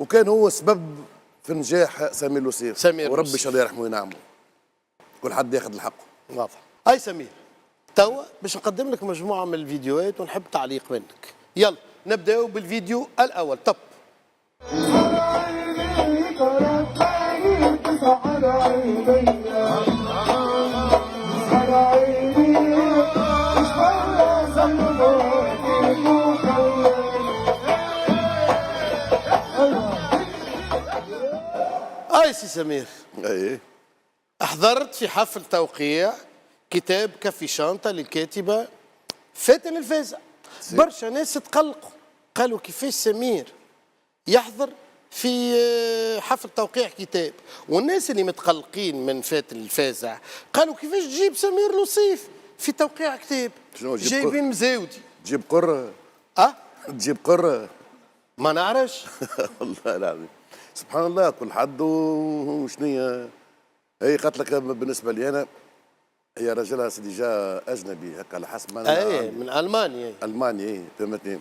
وكان هو سبب في نجاح سمير لوسيف. سمير وربي لوسيف. شاء الله يرحمه وينعمه. كل حد ياخذ الحق. واضح. اي سمير، توا باش نقدم لك مجموعه من الفيديوهات ونحب تعليق منك. يلا نبداو بالفيديو الاول. طب اي سي سمير، اي أحضرت في حفل توقيع كتاب كفي شانطة للكاتبة فاتن الفازع. برشا ناس تقلقوا، قالوا كيفاش سمير يحضر في حفل توقيع كتاب، والناس اللي متقلقين من فاتن الفازع قالوا كيفاش تجيب سمير لوسيف في توقيع كتاب، شنو تجيب جايبين مزاودي. تجيب قرة. أه تجيب قرة. ما نعرفش. والله العظيم سبحان الله كل حد وشنية. هي قالت لك بالنسبة لي أنا هي راجلها سيدي جا أجنبي هكا على حسب ما أي من ألمانيا. ألماني فهمتني.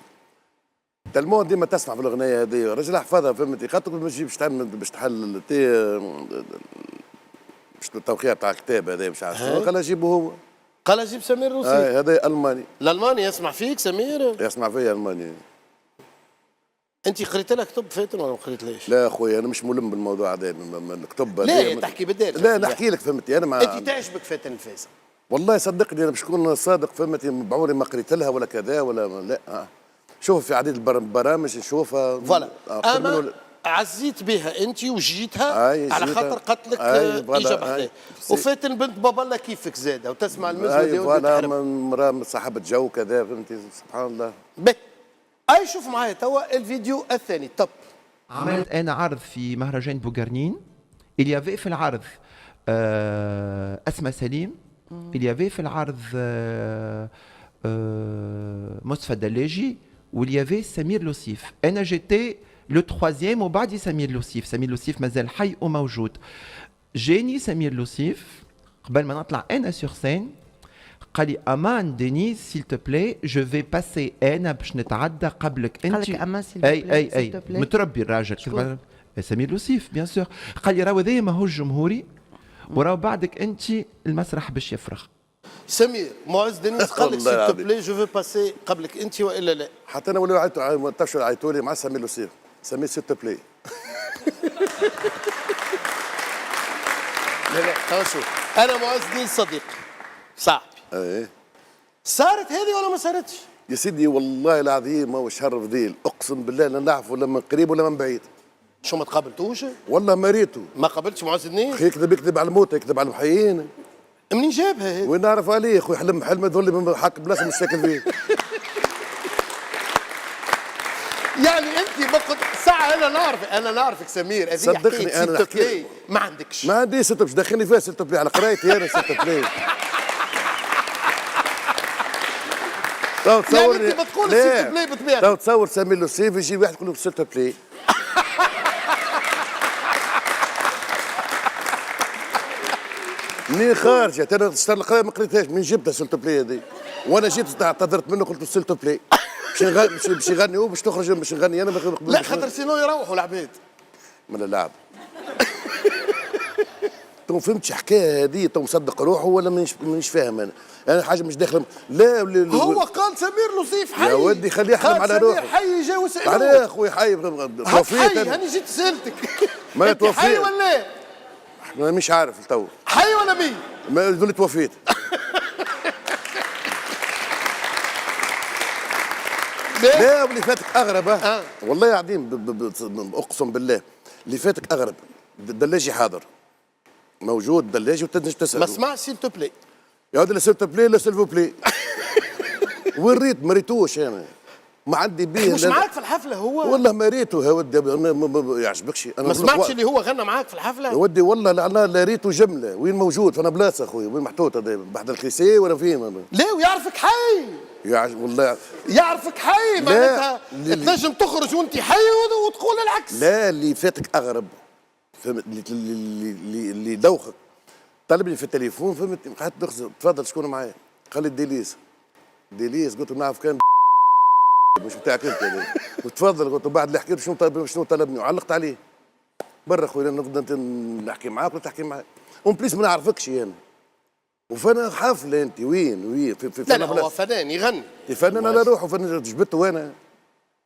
تلمون ديما تسمع في الأغنية هذه راجلها حفظها فهمتني. قالت لك باش تعمل باش تحل باش التوقيع تاع الكتاب هذا مش عارف شنو. قال جيبه هو. قال جيب سمير لوسيف. هذا ألماني. الألماني يسمع فيك سمير؟ يسمع فيا ألماني. انت قريت لها كتب فاتن ولا ما قريتلهاش؟ لا اخويا انا مش ملم بالموضوع هذا الكتب. لا تحكي بالدارجه. لا نحكي لك فهمتي انا ما انت تعجبك فاتن الفازع؟ والله صدقني انا باش نكون صادق فهمتي بعمري ما قريت لها ولا كذا ولا لا. شوف في عديد البرامج نشوفها فوالا. اما عزيت بها انت وجيتها على خاطر قالت لك اجابه. وفاتن بنت بابا الله كيفك زاده وتسمع المزود فوالا مراه صاحبه جو كذا فهمتي سبحان الله. اي شوف معايا توا الفيديو الثاني. طب عملت انا عرض في مهرجان بوغرنين. اليافي في العرض اسماء سليم. اليافي في العرض مصطفى دلاجي. واليافي سمير لوسيف. انا جيتي لو تروازيام وبعدي سمير لوسيف. سمير لوسيف مازال حي وموجود. جاني سمير لوسيف قبل ما نطلع انا سور سين قال لي امان دينيز سيل تو بلاي جو في باسي انا باش نتعدى قبلك انت. قال لك امان سيل تو بلاي. اي متربي الراجل. سمير لوسيف بيان سور. قال لي راهو هذايا ماهوش جمهوري وراهو بعدك انت المسرح باش يفرغ. سمير معز دينيز قال لك سيل تو بلاي جو في باسي قبلك انت والا لا؟ حتى انا ولا عيطوا لي مع سمير لوسيف. سمير سيل تو بلاي. لا شوف انا معز دينيز صديقي صاحبي. ايه صارت هذه ولا ما صارتش؟ يا سيدي والله العظيم ما هو شهر فضيل اقسم بالله لا نعرفه لا من قريب ولا من بعيد. شو ما تقابلتوش؟ والله ما ريته. ما قابلتش معز دينيز؟ اخي يكذب على الموتى يكذب على المحيين. منين جابها هذه؟ وين نعرف عليه اخوي حلم يظل حاكم بلاصه مش ساكن فيه. يعني انت ما قلت ساعه انا نعرفك سمير هذه صدقني انا نحكي ما عندكش. ما عندي ست باش دخلني فيها ست بلاي على قرايتي انا ست بلاي. تصور يعني انت بتقول ست بلاي بطبيعتك. تصور سمير لوسيف يجي واحد يقول له ست بلاي. منين خارجت انا اشتري القرايه ما قريتهاش منين جبتها سلت بلاي هذه. وانا جيت اعتذرت منه قلت له سلت بلاي باش يغني هو باش تخرج باش نغني انا. لا خاطر سينو يروحوا العباد من اللعب. تو فهمتش حكايه هذه تو مصدق روحه ولا مانيش فاهم انا حاجه مش داخل. لا هو قال سمير لوسيف حي يا ودي خليه يحلم على روحه. حي يجاوز عليه يا اخوي حي توفيت هاني جيت سالتك ما توفيت حي ولا مش عارف تو حي ولا بي ما يقول توفيت. لا واللي فاتك اغرب. والله العظيم اقسم بالله اللي فاتك اغرب. دلاجي حاضر موجود دلاجي وتنجم تسال. ما سمعش سيل تو بلاي يا ولدي لا سيل تو بلاي لا سيلفو بلاي. وين ريت ما ريتوش انا ما عندي بيه. مش معاك في الحفله هو؟ والله ما ريته يا ودي ما يعجبكش. انا ما سمعتش اللي هو غنى معاك في الحفله؟ يا ودي والله لا ريته جمله. وين موجود؟ فانا بلاصه اخوي وين محطوط هذا بعد الكيسيه ولا فين انا؟ لا ويعرفك حي. والله يعرفك حي معناتها تنجم تخرج وانت حي وتقول العكس. لا اللي فاتك اغرب فهمت. اللي دوخك طلبني في التليفون فهمت. قعدت نخزر تفضل شكون معايا؟ قال لي ديليس. قلت له نعرف كان مش بتاعك انت. وتفضل. قلت له بعد اللي حكيت شنو طلبني وعلقت عليه. برا خويا نقدر نحكي معاك ولا تحكي معاك. اون بليس ما نعرفكش انا. وفنان حفله انت وين لا لا هو فنان يغني. فنان على روحه، فنان جبته انا.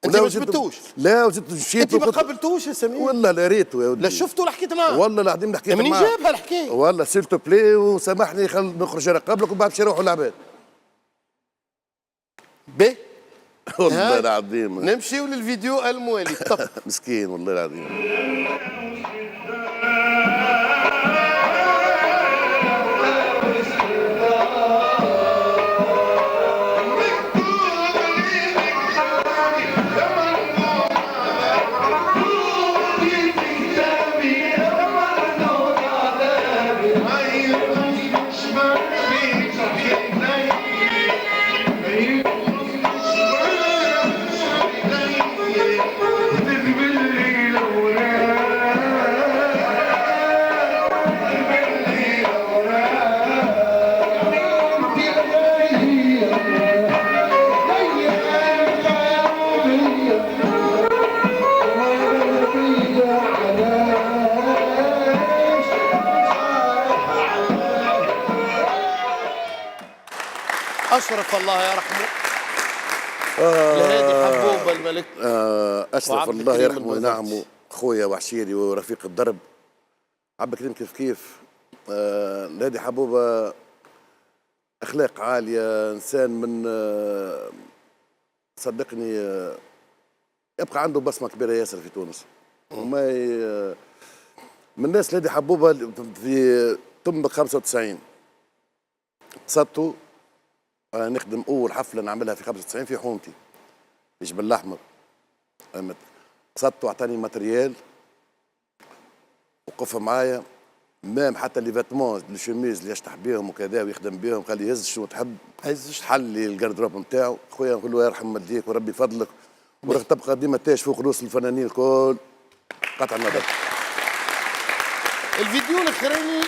انت ما جبتوش؟ لا وزدت مشيت. انت ما قابلتوش يا سمير؟ والله لا ريته يا ودي. لا شفته ولا حكيت معاه؟ والله العظيم حكيت معاه. منين جابها الحكايه؟ والله سيلتو بلاي وسامحني خل نخرج انا قبلك وبعد باش يروحوا العباد. به والله العظيم نمشيو للفيديو الموالي. طب مسكين والله العظيم. اشرف الله يرحمه لهادي حبوب الملك. اشرف الله يرحمه وينعمه، خويا وعشيري ورفيق الدرب عبد الكريم كيف هادي حبوبه اخلاق عاليه، انسان من صدقني يبقى عنده بصمه كبيره ياسر في تونس. وما من الناس هادي حبوبه في تم 95 قصدته نخدم اول حفله نعملها في 95 في حومتي في جبل الاحمر. قصدته اعطاني ماتريال وقف معايا مام حتى لي فاتمون الشميز اللي يشطح بيهم وكذا ويخدم بيهم، قال لي هز شنو تحب حل لي الجاردروب نتاعو. خويا نقول له يرحم والديك وربي فضلك وراك تبقى ديما تاج فوق رؤوس الفنانين الكل قطع النظر. الفيديو الاخراني